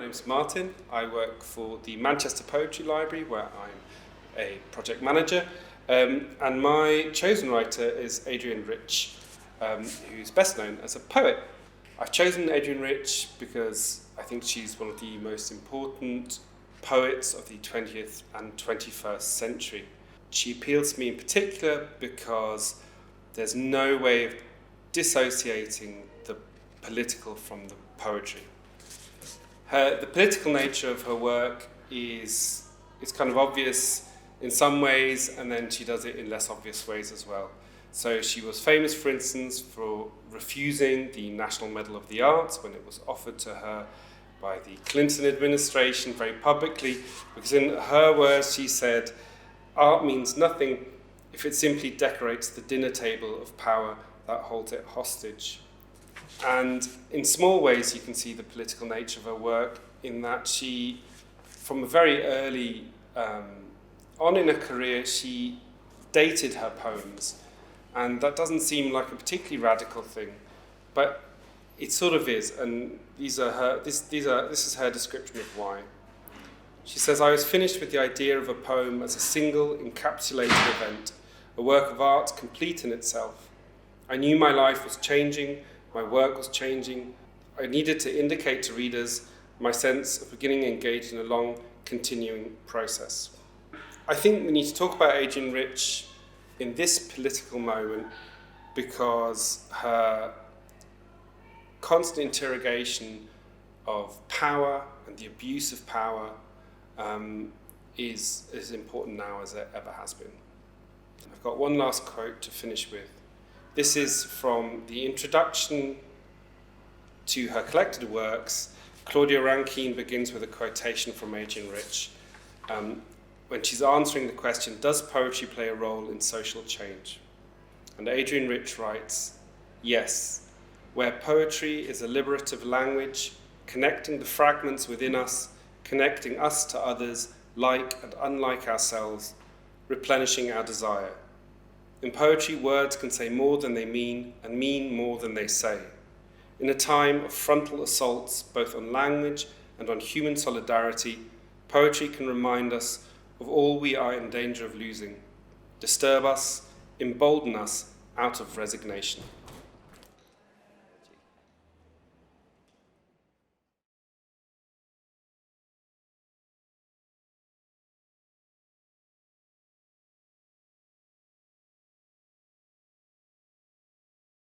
name's Martin. I work for the Manchester Poetry Library, where I'm a project manager. And my chosen writer is Adrienne Rich, who's best known as a poet. I've chosen Adrienne Rich because I think she's one of the most important poets of the 20th and 21st century. She appeals to me in particular because there's no way of dissociating the political from the poetry. The political nature of her work is kind of obvious in some ways, and then she does it in less obvious ways as well. So she was famous, for instance, for refusing the National Medal of the Arts when it was offered to her by the Clinton administration very publicly, because in her words she said, "Art means nothing if it simply decorates the dinner table of power that holds it hostage." And in small ways you can see the political nature of her work in that she, from a very early on in her career, she dated her poems. And that doesn't seem like a particularly radical thing, but it sort of is. And this is her description of why. She says, "I was finished with the idea of a poem as a single encapsulated event, a work of art complete in itself. I knew my life was changing, my work was changing. I needed to indicate to readers my sense of beginning engaged in a long, continuing process." I think we need to talk about Adrienne Rich in this political moment because her constant interrogation of power and the abuse of power is as important now as it ever has been. I've got one last quote to finish with. This is from the introduction to her collected works. Claudia Rankine begins with a quotation from Adrienne Rich when she's answering the question, does poetry play a role in social change? And Adrienne Rich writes, "Yes, where poetry is a liberative language, connecting the fragments within us, connecting us to others, like and unlike ourselves, replenishing our desire. In poetry, words can say more than they mean and mean more than they say. In a time of frontal assaults, both on language and on human solidarity, poetry can remind us of all we are in danger of losing, disturb us, embolden us out of resignation."